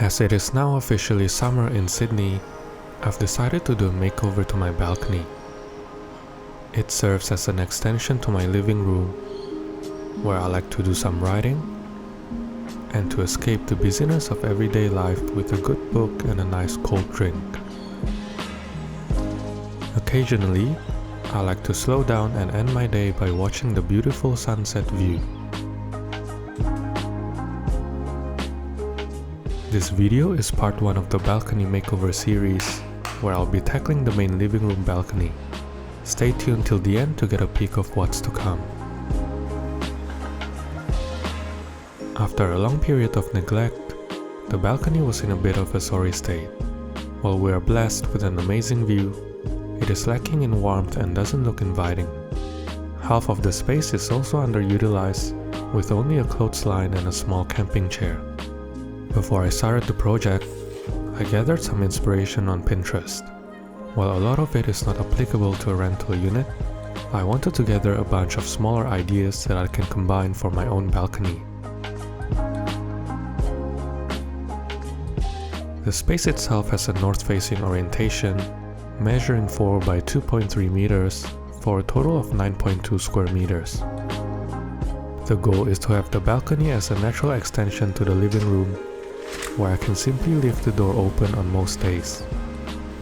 As it is now officially summer in Sydney, I've decided to do a makeover to my balcony. It serves as an extension to my living room, where I like to do some writing, and to escape the busyness of everyday life with a good book and a nice cold drink. Occasionally, I like to slow down and end my day by watching the beautiful sunset view. This video is part 1 of the balcony makeover series, where I'll be tackling the main living room balcony. Stay tuned till the end to get a peek of what's to come. After a long period of neglect, the balcony was in a bit of a sorry state. While we are blessed with an amazing view, it is lacking in warmth and doesn't look inviting. Half of the space is also underutilized, with only a clothesline and a small camping chair. Before I started the project, I gathered some inspiration on Pinterest. While a lot of it is not applicable to a rental unit, I wanted to gather a bunch of smaller ideas that I can combine for my own balcony. The space itself has a north-facing orientation, measuring 4 by 2.3 meters for a total of 9.2 square meters. The goal is to have the balcony as a natural extension to the living room, where I can simply leave the door open on most days.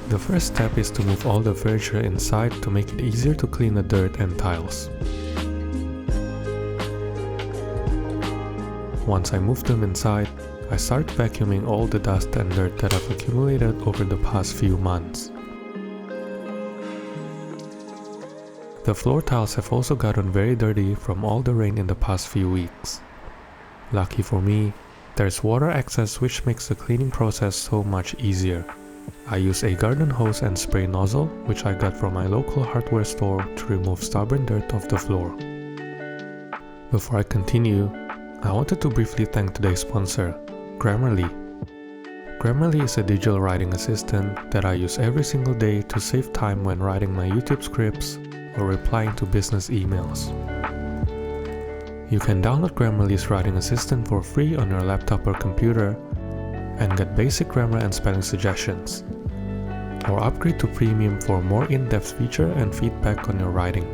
The first step is to move all the furniture inside to make it easier to clean the dirt and tiles. Once I move them inside, I start vacuuming all the dust and dirt that I've accumulated over the past few months. The floor tiles have also gotten very dirty from all the rain in the past few weeks. Lucky for me, there's water access, which makes the cleaning process so much easier. I use a garden hose and spray nozzle, which I got from my local hardware store, to remove stubborn dirt off the floor. Before I continue, I wanted to briefly thank today's sponsor, Grammarly. Grammarly is a digital writing assistant that I use every single day to save time when writing my YouTube scripts or replying to business emails. You can download Grammarly's writing assistant for free on your laptop or computer and get basic grammar and spelling suggestions, or upgrade to premium for more in-depth feature and feedback on your writing.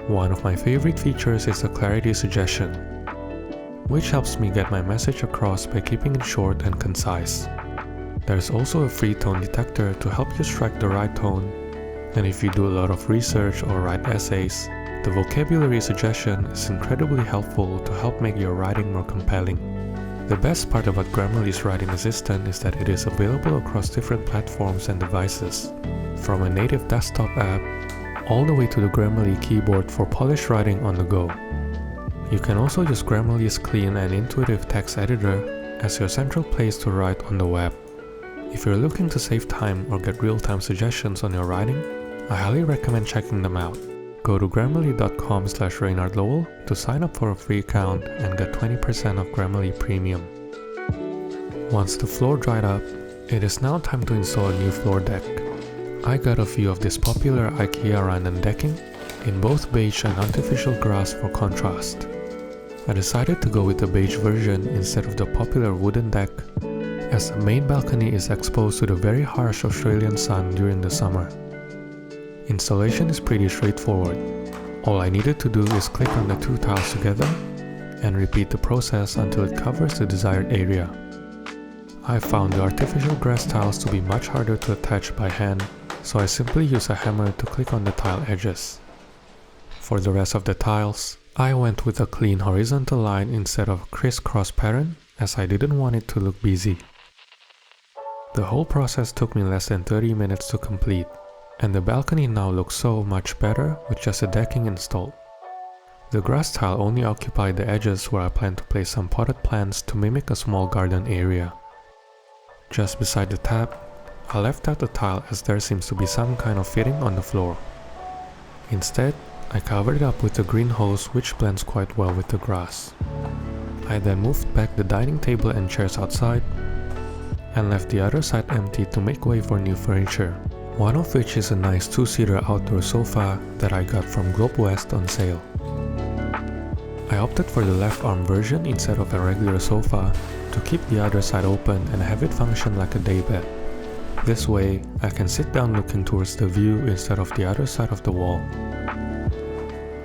One of my favorite features is the clarity suggestion, which helps me get my message across by keeping it short and concise. There's also a free tone detector to help you strike the right tone, and if you do a lot of research or write essays, the vocabulary suggestion is incredibly helpful to help make your writing more compelling. The best part about Grammarly's writing assistant is that it is available across different platforms and devices, from a native desktop app all the way to the Grammarly keyboard for polished writing on the go. You can also use Grammarly's clean and intuitive text editor as your central place to write on the web. If you're looking to save time or get real-time suggestions on your writing, I highly recommend checking them out. Go to grammarly.com/ReinhardLowell to sign up for a free account and get 20% of Grammarly Premium. Once the floor dried up, it is now time to install a new floor deck. I got a few of this popular IKEA random decking in both beige and artificial grass for contrast. I decided to go with the beige version instead of the popular wooden deck, as the main balcony is exposed to the very harsh Australian sun during the summer. Installation is pretty straightforward. All I needed to do is click on the two tiles together and repeat the process until it covers the desired area. I found the artificial grass tiles to be much harder to attach by hand, so I simply use a hammer to click on the tile edges. For the rest of the tiles, I went with a clean horizontal line instead of a crisscross pattern, as I didn't want it to look busy. The whole process took me less than 30 minutes to complete, and the balcony now looks so much better with just the decking installed. The grass tile only occupied the edges where I plan to place some potted plants to mimic a small garden area. Just beside the tap, I left out the tile as there seems to be some kind of fitting on the floor. Instead, I covered it up with a green hose, which blends quite well with the grass. I then moved back the dining table and chairs outside and left the other side empty to make way for new furniture, one of which is a nice 2-seater outdoor sofa that I got from Globe West on sale. I opted for the left arm version instead of a regular sofa to keep the other side open and have it function like a daybed. This way, I can sit down looking towards the view instead of the other side of the wall.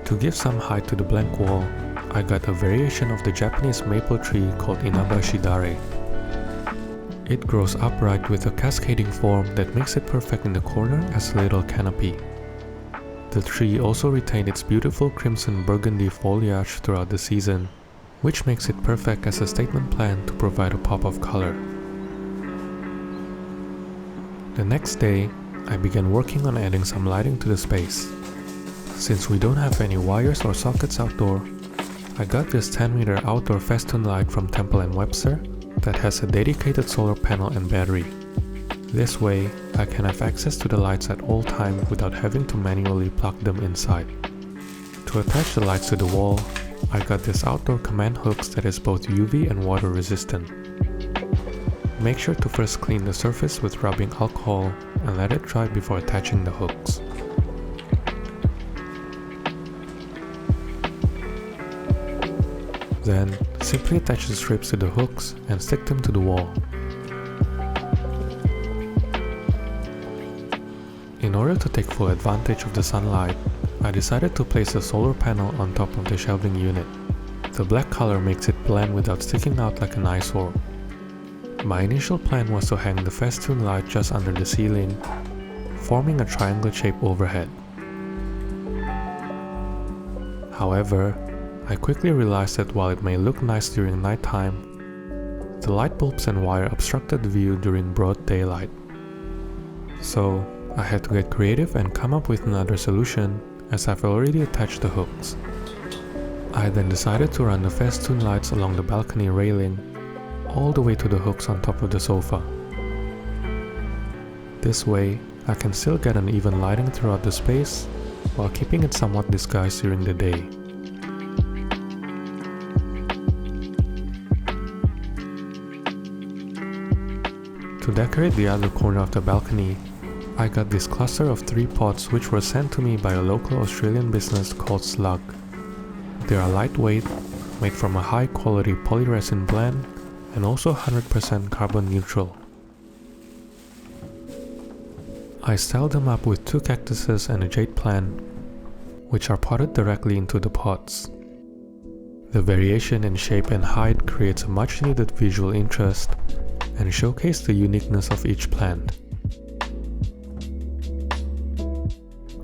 To give some height to the blank wall, I got a variation of the Japanese maple tree called Inabashidare. It grows upright with a cascading form that makes it perfect in the corner as a little canopy. The tree also retained its beautiful crimson burgundy foliage throughout the season, which makes it perfect as a statement plant to provide a pop of color. The next day, I began working on adding some lighting to the space. Since we don't have any wires or sockets outdoor, I got this 10-meter outdoor festoon light from Temple & Webster that has a dedicated solar panel and battery. This way, I can have access to the lights at all times without having to manually plug them inside. To attach the lights to the wall, I got this outdoor command hooks that is both UV and water resistant. Make sure to first clean the surface with rubbing alcohol and let it dry before attaching the hooks. Then, simply attach the strips to the hooks and stick them to the wall. In order to take full advantage of the sunlight, I decided to place a solar panel on top of the shelving unit. The black color makes it blend without sticking out like an eyesore. My initial plan was to hang the festoon light just under the ceiling, forming a triangle shape overhead. However, I quickly realized that while it may look nice during nighttime, the light bulbs and wire obstructed the view during broad daylight. So, I had to get creative and come up with another solution, as I've already attached the hooks. I then decided to run the festoon lights along the balcony railing, all the way to the hooks on top of the sofa. This way, I can still get an even lighting throughout the space, while keeping it somewhat disguised during the day. To decorate the other corner of the balcony, I got this cluster of 3 pots which were sent to me by a local Australian business called Slug. They are lightweight, made from a high quality polyresin blend, and also 100% carbon neutral. I styled them up with 2 cactuses and a jade plant, which are potted directly into the pots. The variation in shape and height creates a much needed visual interest and showcase the uniqueness of each plant.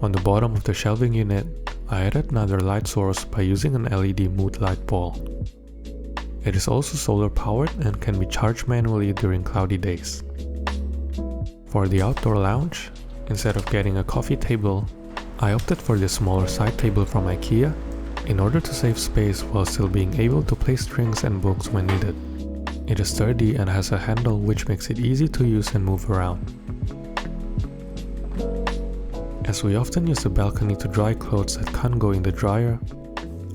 On the bottom of the shelving unit, I added another light source by using an LED mood light ball. It is also solar powered and can be charged manually during cloudy days. For the outdoor lounge, instead of getting a coffee table, I opted for this smaller side table from IKEA in order to save space while still being able to place drinks and books when needed. It is sturdy and has a handle which makes it easy to use and move around. As we often use the balcony to dry clothes that can't go in the dryer,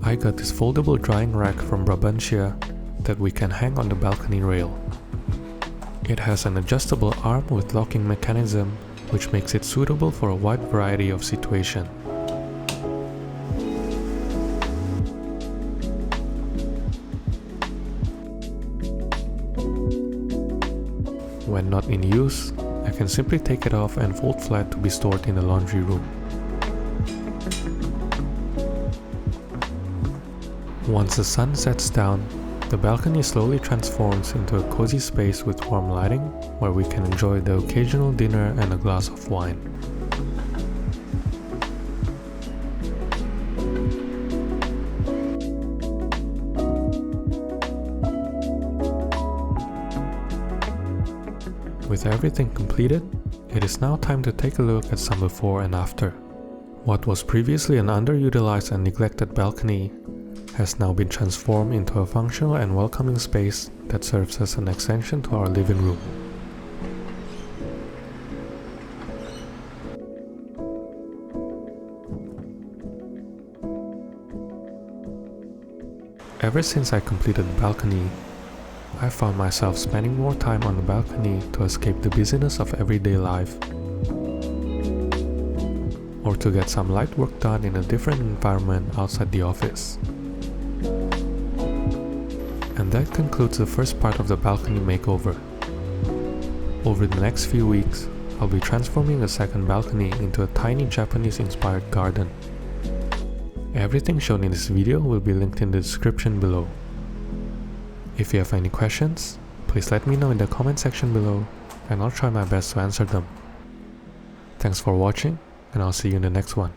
I got this foldable drying rack from Brabantia that we can hang on the balcony rail. It has an adjustable arm with locking mechanism, which makes it suitable for a wide variety of situations. When not in use, I can simply take it off and fold flat to be stored in the laundry room. Once the sun sets down, the balcony slowly transforms into a cozy space with warm lighting where we can enjoy the occasional dinner and a glass of wine. With everything completed, it is now time to take a look at some before and after. What was previously an underutilized and neglected balcony has now been transformed into a functional and welcoming space that serves as an extension to our living room. Ever since I completed the balcony, I found myself spending more time on the balcony to escape the busyness of everyday life, or to get some light work done in a different environment outside the office. And that concludes the first part of the balcony makeover. Over the next few weeks, I'll be transforming the second balcony into a tiny Japanese-inspired garden. Everything shown in this video will be linked in the description below. If you have any questions, please let me know in the comment section below, and I'll try my best to answer them. Thanks for watching, and I'll see you in the next one.